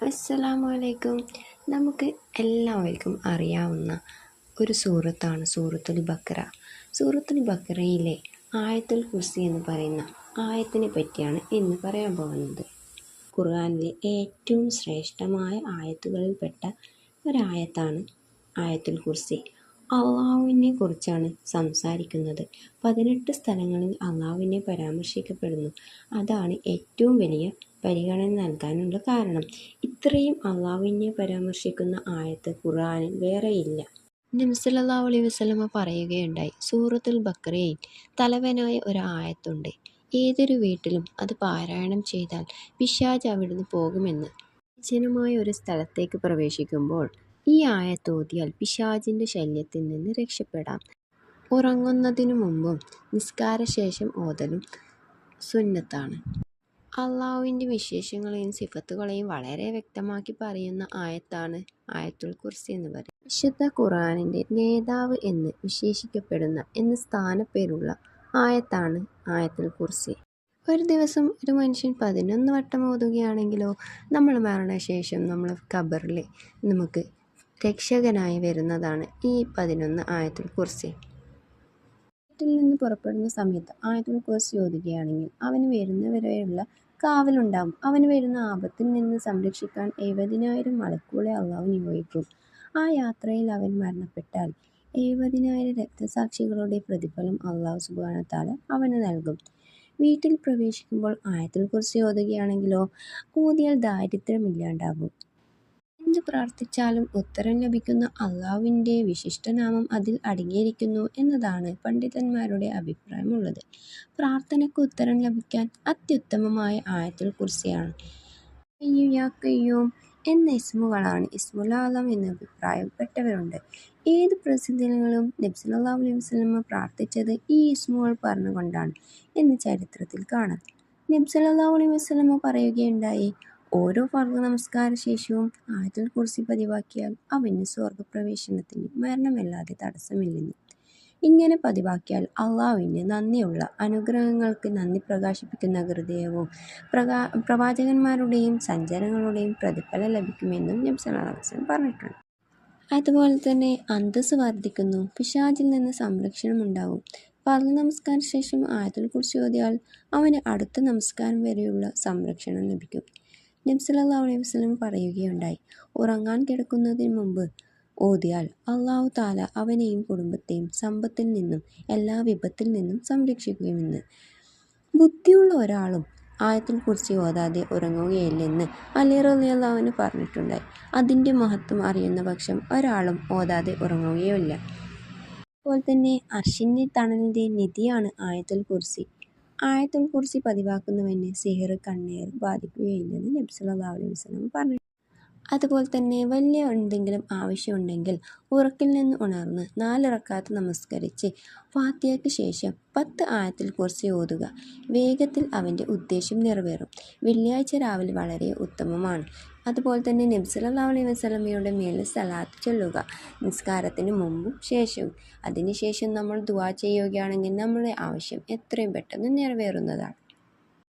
അസ്സലാമലൈക്കും. നമുക്ക് എല്ലാവർക്കും അറിയാവുന്ന ഒരു സൂറത്താണ് സൂറത്തുൽ ബഖറ. സൂറത്തുൽ ബഖറയിലെ ആയത്തുൽ കുർസി എന്ന് പറയുന്ന ആയത്തിനെ പറ്റിയാണ് ഇന്ന് പറയാൻ പോകുന്നത്. ഖുർആനിലെ ഏറ്റവും ശ്രേഷ്ഠമായ ആയത്തുകളിൽപ്പെട്ട ഒരായത്താണ് ആയത്തുൽ കുർസി. അള്ളാഹുവിനെ കുറിച്ചാണ് സംസാരിക്കുന്നത്. 18 സ്ഥലങ്ങളിൽ അള്ളാഹുവിനെ പരാമർശിക്കപ്പെടുന്നു. അതാണ് ഏറ്റവും വലിയ പരിഗണന നൽകാനുള്ള കാരണം. ഇത്രയും അള്ളാഹുവിനെ പരാമർശിക്കുന്ന ആയത്ത് ഖുർആനിൽ വേറെയില്ല. നബി സല്ലല്ലാഹു അലൈഹി വസല്ലമ പറയുകയുണ്ടായി, സൂറത്തുൽ ബഖറയിൽ തലവനായ ഒരു ആയത്തുണ്ട്. ഏതൊരു വീട്ടിലും അത് പാരായണം ചെയ്താൽ പിശാച് അവിടുന്ന് പോകുമെന്ന്. വിജനമായ ഒരു സ്ഥലത്തേക്ക് പ്രവേശിക്കുമ്പോൾ ഈ ആയത്ത് ഓതിയാൽ പിശാചിൻ്റെ ശല്യത്തിൽ നിന്ന് രക്ഷപ്പെടാം. ഉറങ്ങുന്നതിനു മുമ്പും നിസ്കാരശേഷം ഓതലും സുന്നത്താണ്. അള്ളാഹുവിൻ്റെ വിശേഷങ്ങളെയും സിഫത്തുകളെയും വളരെ വ്യക്തമാക്കി പറയുന്ന ആയത്താണ് ആയത്തുൽ കുർസി എന്ന് പറയുന്നത്. വിശുദ്ധ ഖുർആനിൻ്റെ നേതാവ് എന്ന് വിശേഷിക്കപ്പെടുന്ന എന്ന സ്ഥാനപ്പേരുള്ള ആയത്താണ് ആയത്തുൽ കുർസി. ഒരു ദിവസം ഒരു മനുഷ്യൻ 11 വട്ടം ഓതുകയാണെങ്കിലോ നമ്മൾ മരണശേഷം നമ്മൾ ഖബറിൽ നമുക്ക് രക്ഷകനായി വരുന്നതാണ് ഈ 11 ആയത്തുൽ കുർസി. വീട്ടിൽ നിന്ന് പുറപ്പെടുന്ന സമയത്ത് ആയത്തുൽ കുർസി ഓതുകയാണെങ്കിൽ അവന് വരുന്നവരെയുള്ള കാവലുണ്ടാകും. അവന് വരുന്ന ആപത്തിൽ നിന്ന് സംരക്ഷിക്കാൻ 70,000 മലക്കുകളെ അള്ളാഹു നിയോഗിക്കും. ആ യാത്രയിൽ അവൻ മരണപ്പെട്ടാൽ 70,000 രക്തസാക്ഷികളുടെ പ്രതിഫലം അള്ളാഹു സുബ്ഹാനഹു വ തആല അവന് നൽകും. വീട്ടിൽ പ്രവേശിക്കുമ്പോൾ ആയത്തുൽ കുർസി ഓതുകയാണെങ്കിലോ ഓതിയാൽ ദാരിദ്ര്യമില്ലാണ്ടാകും. എന്ത് പ്രാർത്ഥിച്ചാലും ഉത്തരം ലഭിക്കുന്ന അള്ളാഹുവിൻ്റെ വിശിഷ്ടനാമം അതിൽ അടങ്ങിയിരിക്കുന്നു എന്നതാണ് പണ്ഡിതന്മാരുടെ അഭിപ്രായമുള്ളത്. പ്രാർത്ഥനയ്ക്ക് ഉത്തരം ലഭിക്കാൻ അത്യുത്തമമായ ആയത്തുൽ കുർസിയാണ്. ഹയ്യു യാ ഖയ്യൂം എന്ന ഇസ്മുകളാണ് ഇസ്മുൽ ആളം എന്ന് അഭിപ്രായപ്പെട്ടവരുണ്ട്. ഏത് പ്രതിസന്ധികളിലും നബി സല്ലല്ലാഹു അലൈഹി വസല്ലമ പ്രാർത്ഥിച്ചത് ഈ ഇസ്മുകൾ പറഞ്ഞുകൊണ്ടാണ് എന്ന് ചരിത്രത്തിൽ കാണാം. നബി സല്ലല്ലാഹു അലൈഹി വസല്ലമ പറയുകയുണ്ടായി, ഓരോ ഫർദ് നമസ്കാര ശേഷവും ആയത്തുൽ കുർസി പതിവാക്കിയാൽ അവന് സ്വർഗപ്രവേശനത്തിന് മരണമല്ലാതെ തടസ്സമില്ലെന്ന്. ഇങ്ങനെ പതിവാക്കിയാൽ അള്ളാഹുവിന് നന്ദിയുള്ള അനുഗ്രഹങ്ങൾക്ക് നന്ദി പ്രകാശിപ്പിക്കുന്ന ഹൃദയവും പ്രവാചകന്മാരുടെയും സഞ്ചാരങ്ങളുടെയും പ്രതിഫലം ലഭിക്കുമെന്നും നബി സല്ലല്ലാഹു അലൈഹി വസല്ലം പറഞ്ഞിട്ടുണ്ട്. അതുപോലെ തന്നെ അന്തസ്സ് വർദ്ധിക്കുന്നു, പിശാചിൽ നിന്ന് സംരക്ഷണം ഉണ്ടാകും. ഫർദ് നമസ്കാര ശേഷം ആയത്തുൽ കുർസി ഓതിയാൽ അവന് അടുത്ത നമസ്കാരം വരെയുള്ള സംരക്ഷണം ലഭിക്കും. നബി സല്ലല്ലാഹു അലൈഹി വസല്ലം പറയുകയുണ്ടായി, ഉറങ്ങാൻ കിടക്കുന്നതിന് മുമ്പ് ഓതിയാൽ അള്ളാഹു തആല അവനെയും കുടുംബത്തെയും സമ്പത്തിൽ നിന്നും എല്ലാ വിപത്തിൽ നിന്നും സംരക്ഷിക്കുമെന്ന്. ബുദ്ധിയുള്ള ഒരാളും ആയത്തുൽ കുർസി ഓതാതെ ഉറങ്ങുകയില്ലെന്ന് അലി റളിയല്ലാഹു അൻഹു പറഞ്ഞിട്ടുണ്ടായി. അതിൻ്റെ മഹത്വം അറിയുന്ന പക്ഷം ഒരാളും ഓതാതെ ഉറങ്ങുകയില്ല. അതുപോലെ തന്നെ അർശിൻ്റെ തണലിൻ്റെ നിധിയാണ് ആയത്തുൽ കുർസി. ആയത്തുൽ കുർസി പതിവാക്കുന്നവന് സിഹ്ർ, കണ്ണേറ് ബാധിക്കുകയില്ലെന്ന് നബി സല്ലല്ലാഹു അലൈഹി വസല്ലം പറഞ്ഞു. അതുപോലെ തന്നെ വലിയ എന്തെങ്കിലും ആവശ്യമുണ്ടെങ്കിൽ ഉറക്കിൽ നിന്ന് ഉണർന്ന് 4 റക്അത്ത് നമസ്കരിച്ച് ഫാത്തിഹയ്ക്ക് ശേഷം 10 ആയത്തുൽ കുർസി ഓതുക. വേഗത്തിൽ അവൻ്റെ ഉദ്ദേശം നിറവേറും. വെള്ളിയാഴ്ച രാവിലെ വളരെ ഉത്തമമാണ്. അതുപോലെ തന്നെ നബി സല്ലല്ലാഹു അലൈഹി വസല്ലമയുടെ മേൽ സലാത്ത് ചൊല്ലുക, നിസ്കാരത്തിന് മുമ്പും ശേഷവും. അതിനുശേഷം നമ്മൾ ദുആ ചെയ്യുകയാണെങ്കിൽ നമ്മുടെ ആവശ്യം എത്രയും പെട്ടെന്ന് നിറവേറുന്നതാണ്.